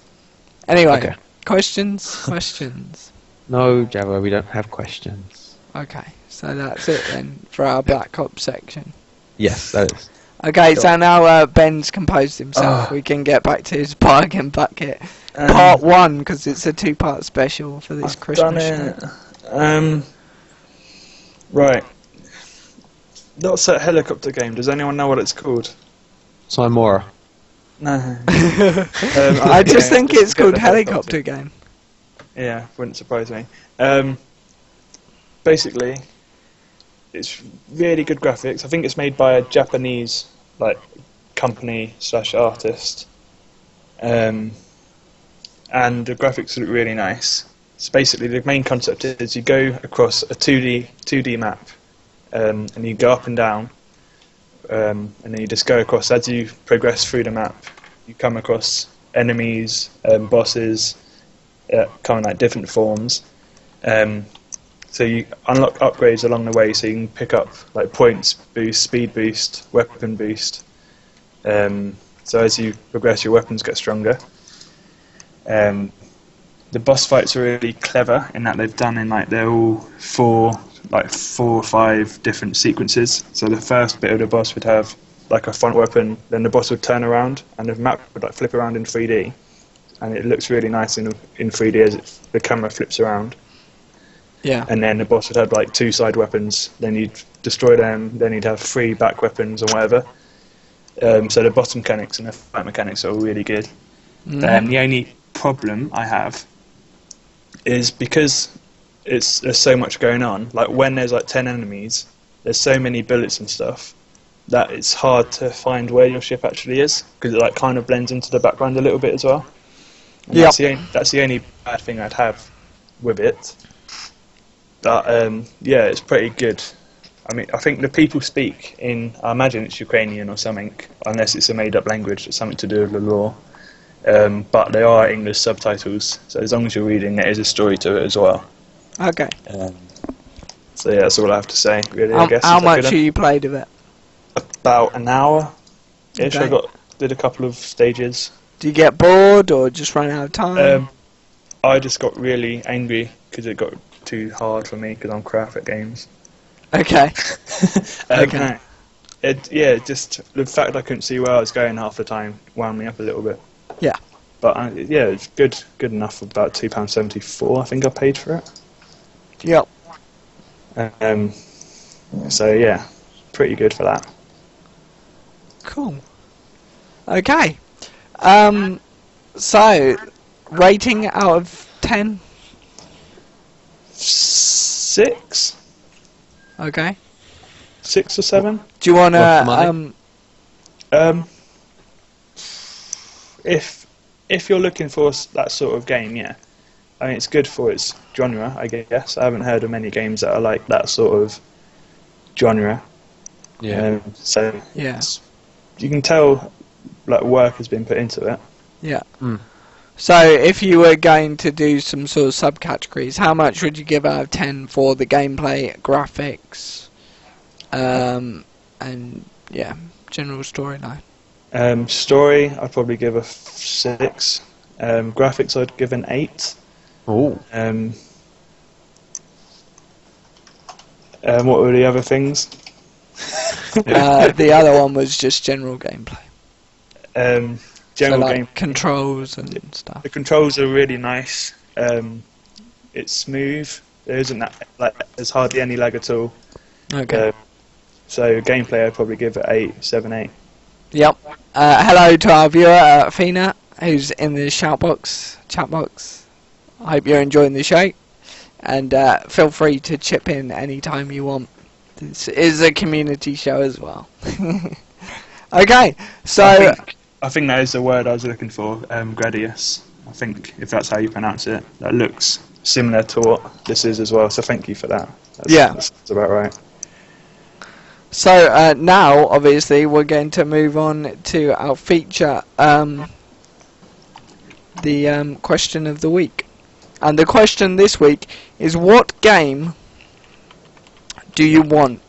[SPEAKER 2] Anyway,
[SPEAKER 4] Okay.
[SPEAKER 2] questions.
[SPEAKER 4] No, Javo, we don't have questions.
[SPEAKER 2] Okay, so that's it then for our Black Ops section.
[SPEAKER 4] Yes, that is.
[SPEAKER 2] Okay, so now Ben's composed himself.
[SPEAKER 3] Oh.
[SPEAKER 2] We can get back to his bargain bucket.
[SPEAKER 3] Um,
[SPEAKER 2] Part 1, because it's a 2-part special for this
[SPEAKER 3] I've
[SPEAKER 2] Christmas
[SPEAKER 3] done
[SPEAKER 2] show.
[SPEAKER 3] it. Right. That's that helicopter game. Does anyone know what it's called?
[SPEAKER 4] Simora.
[SPEAKER 3] No.
[SPEAKER 2] I just think it's
[SPEAKER 3] get
[SPEAKER 2] called
[SPEAKER 3] the
[SPEAKER 2] Helicopter Game.
[SPEAKER 3] Yeah, wouldn't surprise me. Basically, it's really good graphics. I think it's made by a Japanese company / artist, and the graphics look really nice. So basically, the main concept is you go across a 2D map, and you go up and down, and then you just go across. As you progress through the map, you come across enemies, bosses, come in different forms. So you unlock upgrades along the way, so you can pick up points boost, speed boost, weapon boost. So as you progress, your weapons get stronger. The boss fights are really clever in that they've done they're all like 4 or 5 different sequences. So the first bit of the boss would have like a front weapon, then the boss would turn around and the map would like flip around in 3D, and it looks really nice in 3D as the camera flips around.
[SPEAKER 2] Yeah.
[SPEAKER 3] And then the boss would have like 2 side weapons, then you'd destroy them, then you'd have 3 back weapons or whatever. So the boss mechanics and the fight mechanics are all really good. The only problem I have is because there's so much going on, like when there's like 10 enemies, there's so many bullets and stuff that it's hard to find where your ship actually is, because it like kind of blends into the background a little bit as well. And that's the only bad thing I'd have with it. But yeah, it's pretty good. I mean, I think the people speak in, I imagine it's Ukrainian or something, unless it's a made-up language, it's something to do with the law. But they are English subtitles, so as long as you're reading, there is a story to it as well.
[SPEAKER 2] Okay.
[SPEAKER 3] So yeah, that's all I have to say, really, I guess.
[SPEAKER 2] How much have you played of it?
[SPEAKER 3] About an hour-ish.
[SPEAKER 2] Okay.
[SPEAKER 3] I did a couple of stages.
[SPEAKER 2] Do you get bored or just run out of time?
[SPEAKER 3] I just got really angry because it got too hard for me because I'm crap at games.
[SPEAKER 2] Okay. Okay.
[SPEAKER 3] No, just the fact I couldn't see where I was going half the time wound me up a little bit.
[SPEAKER 2] Yeah.
[SPEAKER 3] But yeah, it's good enough for about £2.74. I think I paid for it.
[SPEAKER 2] Yep.
[SPEAKER 3] So yeah, pretty good for that.
[SPEAKER 2] Cool. Okay. So, rating out of 10?
[SPEAKER 3] 6?
[SPEAKER 2] Okay.
[SPEAKER 3] 6 or 7?
[SPEAKER 2] Do you want
[SPEAKER 4] What's
[SPEAKER 2] to,
[SPEAKER 3] If you're looking for that sort of game, yeah. I mean, it's good for its genre, I guess. I haven't heard of many games that are like that sort of genre.
[SPEAKER 4] Yeah.
[SPEAKER 3] So
[SPEAKER 2] yeah.
[SPEAKER 3] you can tell like work has been put into it.
[SPEAKER 2] Yeah.
[SPEAKER 4] Mm.
[SPEAKER 2] So, if you were going to do some sort of subcategories, how much would you give out of 10 for the gameplay, graphics, and, yeah, general storyline?
[SPEAKER 3] Story, I'd probably give a 6. Graphics, I'd give an 8.
[SPEAKER 4] Oh.
[SPEAKER 3] What were the other things?
[SPEAKER 2] The other one was just general gameplay.
[SPEAKER 3] General
[SPEAKER 2] so, like,
[SPEAKER 3] game
[SPEAKER 2] controls and stuff.
[SPEAKER 3] The controls are really nice. It's smooth. There isn't there's hardly any lag at all.
[SPEAKER 2] Okay.
[SPEAKER 3] So gameplay, I'd probably give it 8, 7, 8.
[SPEAKER 2] Yep. Hello to our viewer, Fina, who's in the chat box. I hope you're enjoying the show, and feel free to chip in anytime you want. This is a community show as well. Okay, so
[SPEAKER 3] I think that is the word I was looking for. Gradius. I think if that's how you pronounce it, that looks similar to what this is as well. So thank you for that. That's about right.
[SPEAKER 2] So now, obviously, we're going to move on to our feature, the question of the week. And the question this week is, what game do you want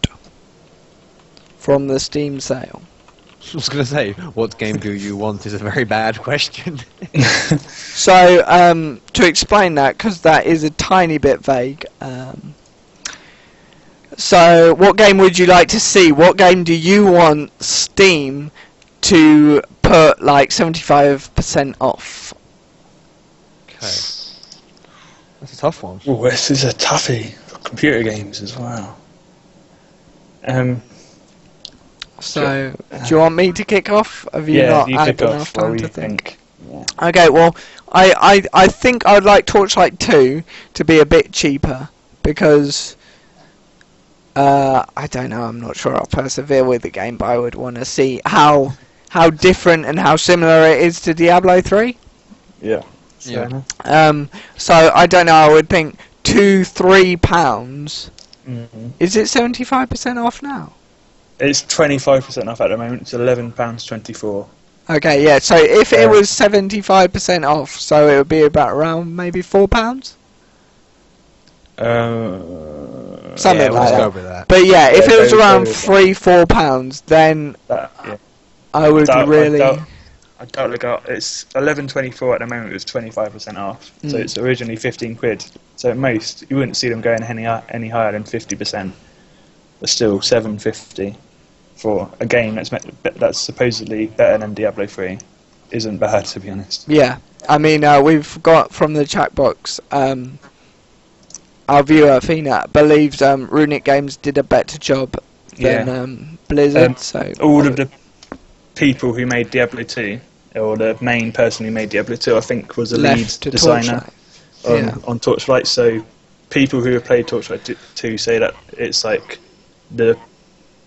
[SPEAKER 2] from the Steam sale?
[SPEAKER 4] I was going to say, what game do you want is a very bad question.
[SPEAKER 2] So, to explain that, because that is a tiny bit vague, so what game would you like to see? What game do you want Steam to put like 75% off?
[SPEAKER 4] Okay. That's a tough one.
[SPEAKER 3] Oh, this is a toughie for computer games as well.
[SPEAKER 2] So, do you want me to kick off? Have you not
[SPEAKER 3] you
[SPEAKER 2] had
[SPEAKER 3] kick
[SPEAKER 2] enough
[SPEAKER 3] off
[SPEAKER 2] time
[SPEAKER 3] while
[SPEAKER 2] to
[SPEAKER 3] you
[SPEAKER 2] think?
[SPEAKER 3] Yeah.
[SPEAKER 2] Okay, well, I think I'd like Torchlight 2 to be a bit cheaper, because I don't know, I'm not sure I'll persevere with the game, but I would want to see how different and how similar it is to Diablo 3.
[SPEAKER 3] Yeah.
[SPEAKER 4] Yeah.
[SPEAKER 2] So I don't know, I would think £2-3.
[SPEAKER 3] Mm-hmm.
[SPEAKER 2] Is it 75% off now?
[SPEAKER 3] It's 25% off at the moment. It's £11.24.
[SPEAKER 2] Okay, yeah, so if it was 75% off, so it would be about around maybe £4? Something like
[SPEAKER 4] let's
[SPEAKER 2] that.
[SPEAKER 4] go with that.
[SPEAKER 2] But yeah, if it was
[SPEAKER 3] go
[SPEAKER 2] around
[SPEAKER 3] with that.
[SPEAKER 2] £3-4, then I would really...
[SPEAKER 3] I doubt they got. It's 11.24 at the moment. It was 25% off. So it's originally 15 quid. So at most, you wouldn't see them going any higher than 50%. But still, 7.50 for a game that's supposedly better than Diablo 3 isn't bad, to be honest.
[SPEAKER 2] Yeah, I mean, we've got from the chat box, our viewer Athena believes Runic Games did a better job than Blizzard. So
[SPEAKER 3] all of the people who made Diablo 2, or the main person who made Diablo 2, I think was a lead designer on Torchlight. So people who have played Torchlight 2 say that it's like the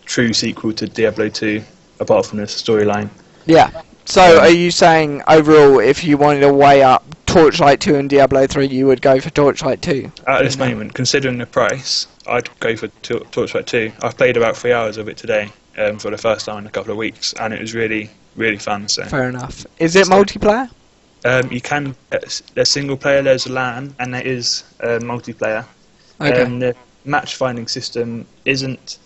[SPEAKER 3] true sequel to Diablo 2, apart from the storyline.
[SPEAKER 2] Yeah. So are you saying overall, if you wanted to weigh up Torchlight 2 and Diablo 3, you would go for Torchlight 2?
[SPEAKER 3] At this moment, considering the price, I'd go for Torchlight 2. I've played about 3 hours of it today for the first time in a couple of weeks, and it was really, really fun. So
[SPEAKER 2] fair enough. Is it multiplayer?
[SPEAKER 3] You can. There's single player, there's LAN, and there is multiplayer.
[SPEAKER 2] Okay.
[SPEAKER 3] The match finding system isn't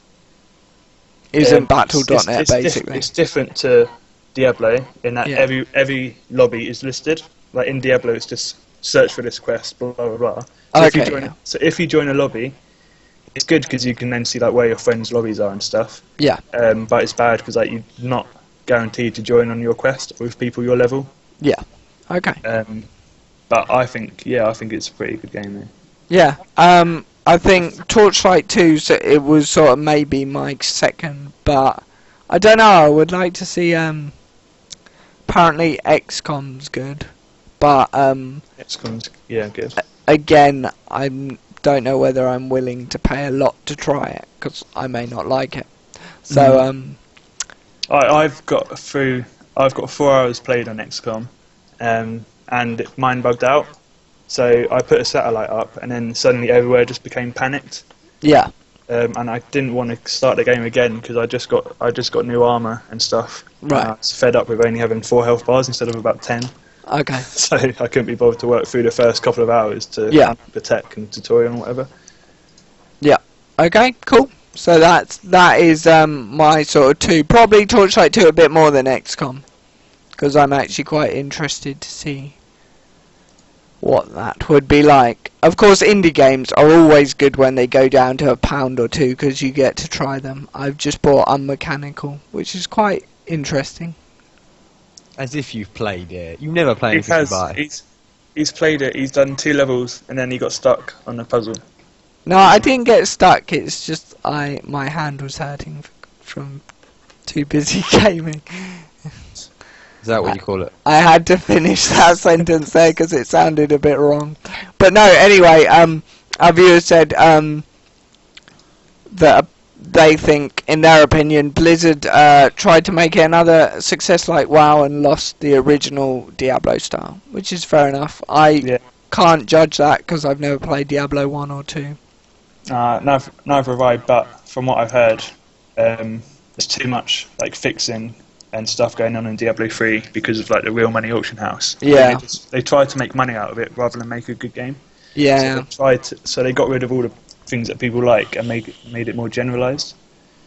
[SPEAKER 2] Battle.net basically.
[SPEAKER 3] It's different to Diablo in that every lobby is listed. Like in Diablo, it's just search for this quest, blah blah blah. So if you join a lobby, it's good because you can then see like where your friends' lobbies are and stuff.
[SPEAKER 2] Yeah.
[SPEAKER 3] But it's bad because like you're not guaranteed to join on your quest with people your level.
[SPEAKER 2] Yeah. Okay.
[SPEAKER 3] But I think it's a pretty good game there.
[SPEAKER 2] Yeah. I think Torchlight 2, so it was sort of maybe my second, but I don't know. I would like to see. Apparently, XCOM's good, but
[SPEAKER 3] XCOM's good.
[SPEAKER 2] Again, I don't know whether I'm willing to pay a lot to try it because I may not like it. So
[SPEAKER 3] I've got 4 hours played on XCOM, and mine bugged out. So I put a satellite up, and then suddenly everywhere just became panicked.
[SPEAKER 2] Yeah.
[SPEAKER 3] And I didn't want to start the game again because I just got new armor and stuff.
[SPEAKER 2] Right.
[SPEAKER 3] I was fed up with only having 4 health bars instead of about 10.
[SPEAKER 2] Okay.
[SPEAKER 3] So I couldn't be bothered to work through the first couple of hours to the tech and tutorial and whatever.
[SPEAKER 2] Yeah. Okay. Cool. So that is my sort of 2. Probably Torchlight 2 a bit more than XCOM because I'm actually quite interested to see what that would be like. Of course, indie games are always good when they go down to £1 or 2 because you get to try them. I've just bought Unmechanical, which is quite interesting.
[SPEAKER 4] As if you've played it. You never played it before.
[SPEAKER 3] He's played it. He's done 2 levels and then he got stuck on the puzzle.
[SPEAKER 2] No, I didn't get stuck. It's just my hand was hurting from too busy gaming.
[SPEAKER 4] Is that what you call it?
[SPEAKER 2] I had to finish that sentence there because it sounded a bit wrong. But no, anyway, our viewer said that they think, in their opinion, Blizzard tried to make it another success like WoW and lost the original Diablo style, which is fair enough. I can't judge that because I've never played Diablo 1 or 2.
[SPEAKER 3] Neither have I, but from what I've heard, there's too much like fixing and stuff going on in Diablo 3 because of like the real money auction house.
[SPEAKER 2] Yeah.
[SPEAKER 3] They tried to make money out of it rather than make a good game.
[SPEAKER 2] Yeah.
[SPEAKER 3] So they got rid of all the things that people like and made it more generalised.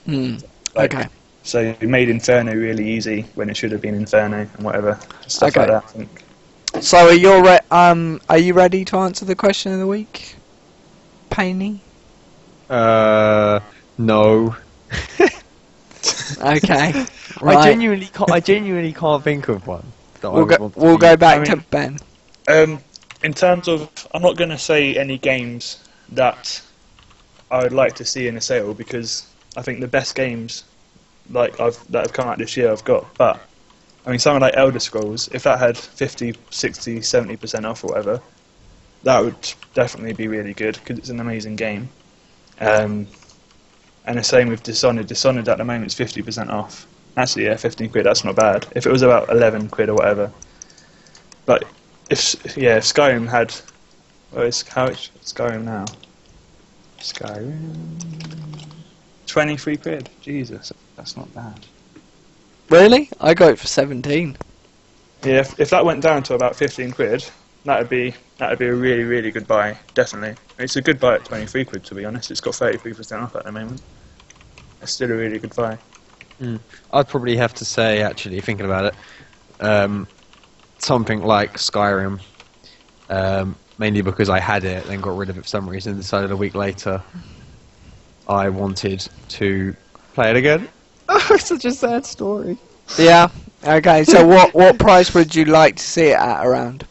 [SPEAKER 2] Okay.
[SPEAKER 3] So it made Inferno really easy when it should have been Inferno and whatever stuff like that. I think.
[SPEAKER 2] So are you ready to answer the question of the week, Painey?
[SPEAKER 4] No.
[SPEAKER 2] Okay. Right.
[SPEAKER 4] I genuinely can't think of one.
[SPEAKER 2] We'll go back to Ben.
[SPEAKER 3] In terms of, I'm not going to say any games that I would like to see in a sale because I think the best games that have come out this year I've got. But I mean, something like Elder Scrolls, if that had 50, 60, 70% off or whatever, that would definitely be really good because it's an amazing game. And the same with Dishonored. Dishonored at the moment is 50% off. Actually, 15 quid, that's not bad. If it was about 11 quid or whatever. But if Skyrim had... how is Skyrim now? Skyrim... 23 quid. Jesus, that's not bad.
[SPEAKER 2] Really? I go for 17.
[SPEAKER 3] Yeah, if that went down to about 15 quid, that'd be a really, really good buy, definitely. It's a good buy at 23 quid, to be honest. It's got 33% off at the moment. It's still a really good buy.
[SPEAKER 4] I'd probably have to say, actually, thinking about it, something like Skyrim, mainly because I had it, then got rid of it for some reason, and decided a week later I wanted to play it again. It's such a sad story.
[SPEAKER 2] Yeah. Okay. So what price would you like to see it at around?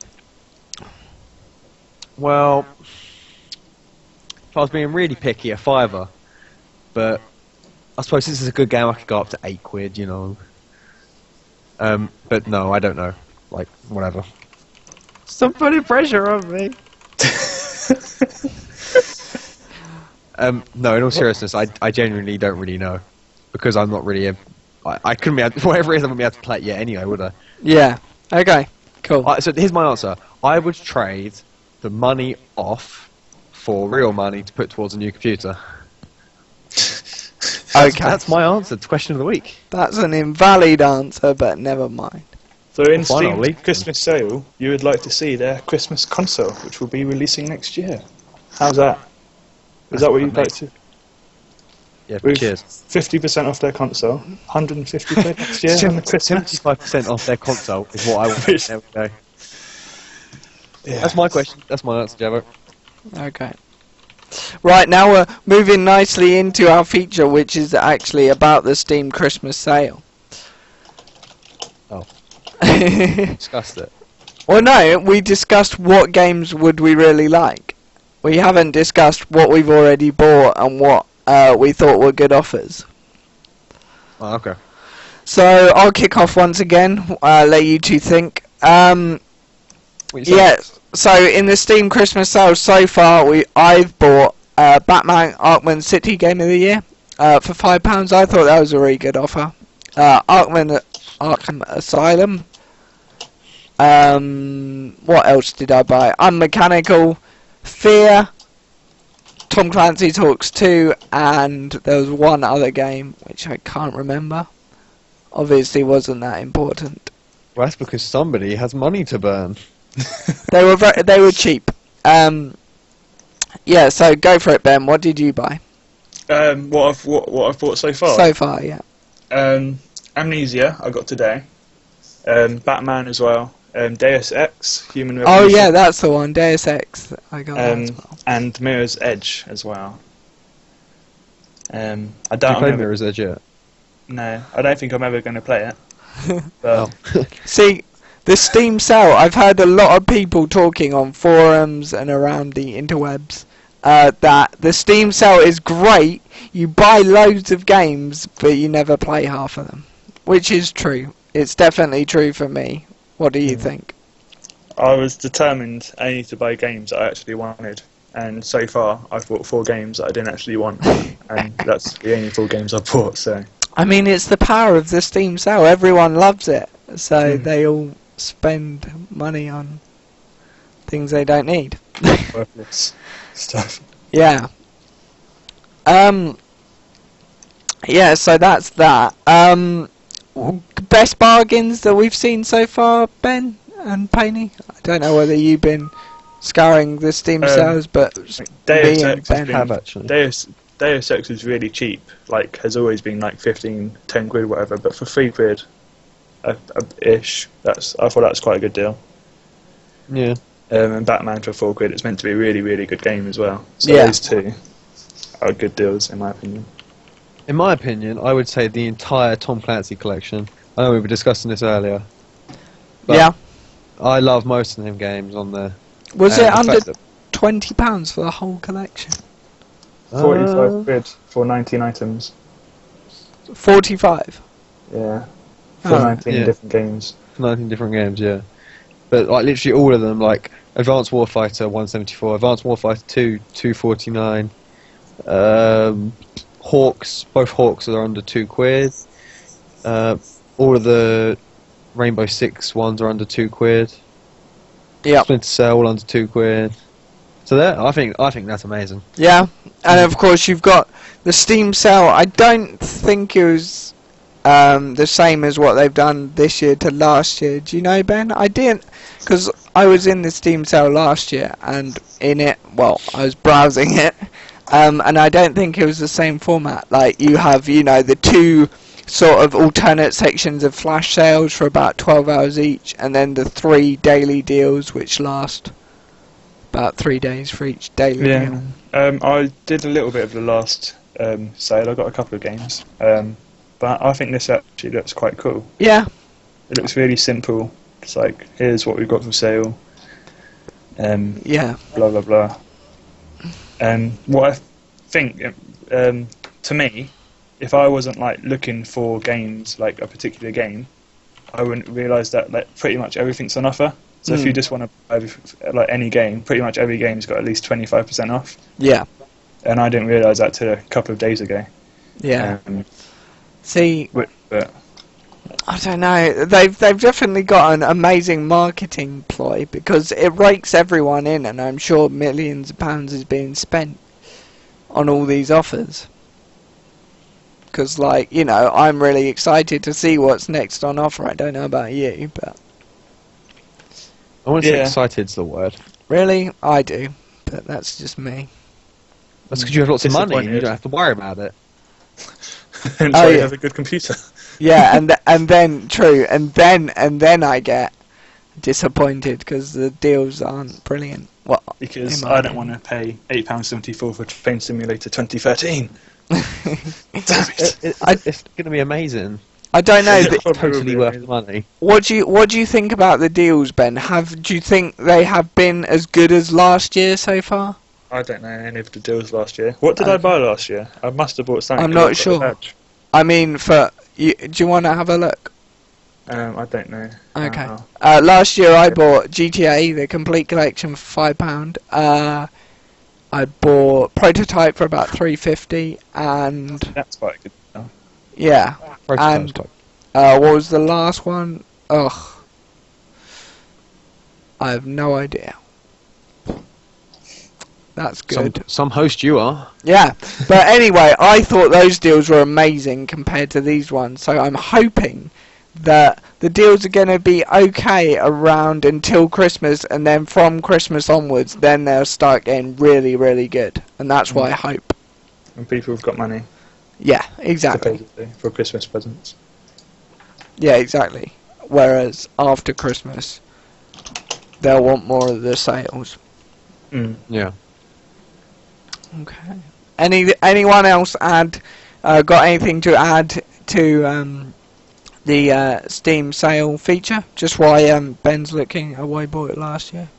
[SPEAKER 4] Well, if I was being really picky, a £5. But I suppose this is a good game, I could go up to £8, you know. But no, I don't know. Like, whatever. Stop putting pressure on me. No, in all seriousness, I genuinely don't really know. Because I'm not really I couldn't be able to, whatever it is, I wouldn't be able to play it yet anyway, would I?
[SPEAKER 2] Yeah. Okay. Cool.
[SPEAKER 4] So here's my answer. I would trade the money off for real money to put towards a new computer.
[SPEAKER 2] Okay.
[SPEAKER 4] That's my answer to question of the week.
[SPEAKER 2] That's an invalid answer, but never mind.
[SPEAKER 3] So in
[SPEAKER 4] Well, why not,
[SPEAKER 3] Steam's
[SPEAKER 4] Lee?
[SPEAKER 3] Christmas sale, you would like to see their Christmas console, which will be releasing next year. How's that? Is that what you'd like to?
[SPEAKER 4] Yeah,
[SPEAKER 3] With
[SPEAKER 4] cheers.
[SPEAKER 3] 50% off their console, 150 quid next year on the Christmas.
[SPEAKER 4] 75% off their console is what I want. There we go.
[SPEAKER 3] Yeah.
[SPEAKER 4] That's my question. That's my answer, Javo.
[SPEAKER 2] Okay. Right, now we're moving nicely into our feature, which is actually about the Steam Christmas sale.
[SPEAKER 4] Oh.
[SPEAKER 2] Well,
[SPEAKER 4] Discussed it.
[SPEAKER 2] no, we discussed what games would we really like. We haven't discussed what we've already bought and what we thought were good offers.
[SPEAKER 4] Oh, okay.
[SPEAKER 2] So I'll kick off once again, let you two think.
[SPEAKER 4] What you saying?
[SPEAKER 2] Yeah, so in the Steam Christmas sale so far, I've bought Batman Arkham City Game of the Year for £5. I thought that was a really good offer. Arkham Asylum. What else did I buy? Unmechanical, Fear, Tom Clancy Talks 2, and there was one other game which I can't remember. Obviously wasn't that important.
[SPEAKER 4] Well, that's because somebody has money to burn.
[SPEAKER 2] They were cheap. Yeah, so go for it, Ben. What did you buy
[SPEAKER 3] What I've bought so far.
[SPEAKER 2] so far? Yeah.
[SPEAKER 3] Amnesia I got today. Batman as well. Deus Ex, Human
[SPEAKER 2] Oh
[SPEAKER 3] Revolution.
[SPEAKER 2] yeah, that's the one. Deus Ex. I got that as well.
[SPEAKER 3] And Mirror's Edge as well. I
[SPEAKER 4] Did you
[SPEAKER 3] don't
[SPEAKER 4] play
[SPEAKER 3] know.
[SPEAKER 4] Mirror's Edge yet?
[SPEAKER 3] No, I don't think I'm ever going to play it. But
[SPEAKER 2] See, the Steam sale. I've heard a lot of people talking on forums and around the interwebs that the Steam sale is great. You buy loads of games, but you never play half of them, which is true. It's definitely true for me. What do you think?
[SPEAKER 3] I was determined only to buy games that I actually wanted, and so far I've bought 4 games that I didn't actually want, and that's the only 4 games I've bought. So
[SPEAKER 2] I mean, it's the power of the Steam sale. Everyone loves it, so they all spend money on things they don't need.
[SPEAKER 3] worthless stuff.
[SPEAKER 2] Yeah. Yeah, so that's that. Best bargains that we've seen so far, Ben and Paney? I don't know whether you've been scouring the Steam sales, but
[SPEAKER 3] Deus
[SPEAKER 2] me and
[SPEAKER 3] Ex has
[SPEAKER 2] Ben
[SPEAKER 3] been-
[SPEAKER 4] have actually.
[SPEAKER 3] Deus Ex is really cheap. Like, has always been like 15, 10 quid, whatever. But for 3 quid, ish, I thought that was quite a good deal.
[SPEAKER 4] Yeah.
[SPEAKER 3] And Batman for 4 quid. It's meant to be a really, really good game as well. So
[SPEAKER 2] Yeah.
[SPEAKER 3] those two are good deals in my opinion.
[SPEAKER 4] In my opinion, I would say the entire Tom Clancy collection. I know we were discussing this earlier. But
[SPEAKER 2] yeah.
[SPEAKER 4] I love most of them games on there.
[SPEAKER 2] Was
[SPEAKER 4] And
[SPEAKER 2] it
[SPEAKER 4] the
[SPEAKER 2] under
[SPEAKER 4] fact that-
[SPEAKER 2] £20 for the whole collection?
[SPEAKER 3] 45 quid for 19 items.
[SPEAKER 2] 45.
[SPEAKER 3] Yeah. For
[SPEAKER 2] Oh,
[SPEAKER 3] 19
[SPEAKER 4] yeah.
[SPEAKER 3] different games.
[SPEAKER 4] 19 different games, yeah. But like literally all of them, like Advanced Warfighter 174, Advanced Warfighter 2 249, Hawks, both Hawks are under 2 quid. All of the Rainbow Six ones are under 2 quid.
[SPEAKER 2] Yeah.
[SPEAKER 4] Splinter Cell all under 2 quid. So that I think that's amazing.
[SPEAKER 2] Yeah, and of course you've got the Steam sale. I don't think it was the same as what they've done this year to last year. Do you know, Ben? I didn't, because I was in the Steam sale last year, and in it, well, I was browsing it, and I don't think it was the same format. Like, you have, you know, the 2 sort of alternate sections of flash sales for about 12 hours each, and then the 3 daily deals which last about 3 days for each daily deal.
[SPEAKER 3] I did a little bit of the last sale. I got a couple of games, but I think this actually looks quite cool.
[SPEAKER 2] Yeah.
[SPEAKER 3] It looks really simple. It's like, here's what we've got for sale.
[SPEAKER 2] Yeah.
[SPEAKER 3] Blah blah blah. And what I think, to me, if I wasn't like looking for games, like a particular game, I wouldn't realise that like pretty much everything's on offer. So if you just want to buy like any game, pretty much every game's got at least 25% off.
[SPEAKER 2] Yeah.
[SPEAKER 3] And I didn't realise that till a couple of days ago.
[SPEAKER 2] Yeah. See,
[SPEAKER 3] but
[SPEAKER 2] I don't know. They've definitely got an amazing marketing ploy because it rakes everyone in, and I'm sure millions of pounds is being spent on all these offers. Because, like, you know, I'm really excited to see what's next on offer. I don't know about you, but
[SPEAKER 4] I wouldn't say excited's the word.
[SPEAKER 2] really, I do. But that's just me.
[SPEAKER 4] That's because you have lots of money and you don't have to worry about it.
[SPEAKER 3] and so you have a good computer.
[SPEAKER 2] Yeah, and then true, and then I get disappointed because the deals aren't brilliant. Well,
[SPEAKER 3] Because I don't want to pay £8.74 for Train Simulator 2013. Damn it!
[SPEAKER 4] It's going to be amazing.
[SPEAKER 2] I don't know.
[SPEAKER 3] Probably will
[SPEAKER 4] Totally
[SPEAKER 3] be
[SPEAKER 4] worth the
[SPEAKER 3] amazing.
[SPEAKER 4] money.
[SPEAKER 2] What do you think about the deals, Ben? Do you think they have been as good as last year so far?
[SPEAKER 3] I don't know any of the deals last year. What did I buy last year? I must have bought something.
[SPEAKER 2] I'm
[SPEAKER 3] 'cause
[SPEAKER 2] not
[SPEAKER 3] I've got the
[SPEAKER 2] sure.
[SPEAKER 3] badge.
[SPEAKER 2] I mean, do you want to have a look?
[SPEAKER 3] I don't know.
[SPEAKER 2] Okay. Last year I bought GTA, the complete collection, for £5. I bought Prototype for about £3.50, and
[SPEAKER 3] That's quite a good deal.
[SPEAKER 2] yeah.
[SPEAKER 4] Prototype's
[SPEAKER 2] And
[SPEAKER 4] quite-
[SPEAKER 2] what was the last one? Ugh, I have no idea. That's good.
[SPEAKER 4] Some host you are.
[SPEAKER 2] Yeah, but anyway, I thought those deals were amazing compared to these ones, so I'm hoping that the deals are going to be okay around until Christmas, and then from Christmas onwards, then they'll start getting really, really good, and that's what I hope.
[SPEAKER 3] And people have got money,
[SPEAKER 2] Yeah, exactly.
[SPEAKER 3] supposedly, for Christmas presents.
[SPEAKER 2] Yeah, exactly. Whereas after Christmas, they'll want more of the sales.
[SPEAKER 4] Yeah.
[SPEAKER 2] Okay. Anyone else got anything to add to the Steam sale feature? Just why Ben's looking at why he bought it last year.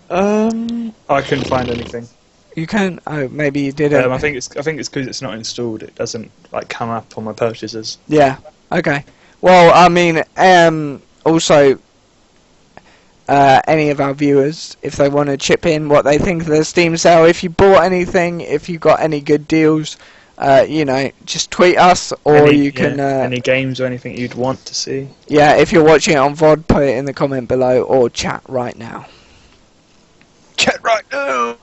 [SPEAKER 3] I couldn't find anything.
[SPEAKER 2] You can? Oh, maybe you didn't.
[SPEAKER 3] I think it's because it's not installed. It doesn't like come up on my purchases.
[SPEAKER 2] Yeah. Okay. Well, I mean, also, any of our viewers, if they want to chip in what they think of the Steam sale, if you bought anything, if you got any good deals, you know, just tweet us, or you can.
[SPEAKER 3] Any games or anything you'd want to see.
[SPEAKER 2] Yeah, if you're watching it on VOD, put it in the comment below, or chat right now.
[SPEAKER 3] Chat right now,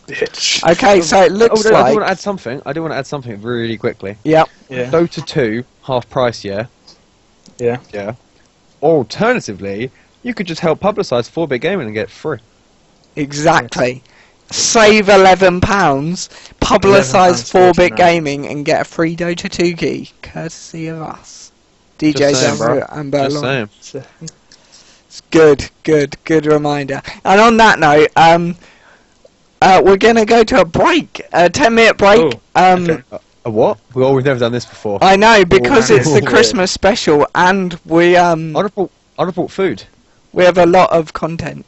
[SPEAKER 3] bitch.
[SPEAKER 2] Okay, so it looks
[SPEAKER 4] I do
[SPEAKER 2] like.
[SPEAKER 4] want to add something. I do want to add something really quickly.
[SPEAKER 2] Yep.
[SPEAKER 3] Yeah.
[SPEAKER 4] Dota 2, half price, yeah?
[SPEAKER 3] Yeah.
[SPEAKER 4] Yeah. Or alternatively, you could just help publicise 4-bit gaming and get it free.
[SPEAKER 2] Exactly. Save £11, publicise 4-bit
[SPEAKER 3] £11.49.
[SPEAKER 2] gaming, and get a free Dota 2 key, courtesy of us. DJ
[SPEAKER 4] Just saying,
[SPEAKER 2] Javo
[SPEAKER 4] bro.
[SPEAKER 2] and
[SPEAKER 4] Just
[SPEAKER 2] Berlon.
[SPEAKER 4] saying.
[SPEAKER 2] It's good reminder. And on that note, we're gonna go to a break, a 10-minute break.
[SPEAKER 3] Oh, okay.
[SPEAKER 4] A what? We've never done this before.
[SPEAKER 2] I know, because
[SPEAKER 3] Oh,
[SPEAKER 2] it's the
[SPEAKER 3] weird.
[SPEAKER 2] Christmas special, and we
[SPEAKER 4] I'd have bought food.
[SPEAKER 2] we have a lot of content.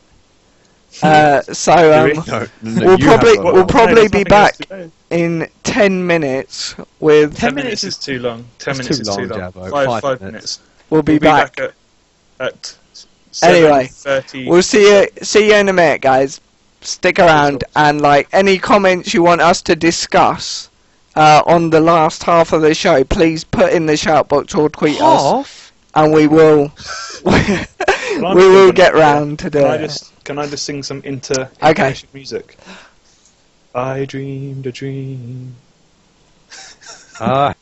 [SPEAKER 2] So
[SPEAKER 3] Do we?
[SPEAKER 4] No,
[SPEAKER 2] we'll probably
[SPEAKER 3] there's
[SPEAKER 2] be
[SPEAKER 3] nothing else
[SPEAKER 2] back
[SPEAKER 3] to do.
[SPEAKER 2] in 10 minutes with.
[SPEAKER 3] 10 minutes is too long. 10 minutes is too long.
[SPEAKER 4] Javo.
[SPEAKER 3] 5
[SPEAKER 4] 5
[SPEAKER 3] minutes.
[SPEAKER 2] We'll be
[SPEAKER 3] We'll
[SPEAKER 2] back.
[SPEAKER 3] at
[SPEAKER 2] Anyway,
[SPEAKER 3] 7:30.
[SPEAKER 2] We'll see you in a minute, guys. Stick around, and like any comments you want us to discuss on the last half of the show, please put in the shout box or tweet us,
[SPEAKER 4] Half?
[SPEAKER 2] and we will we will get round to do it.
[SPEAKER 3] Can I just sing some intermission music? I dreamed a dream.
[SPEAKER 4] Ah.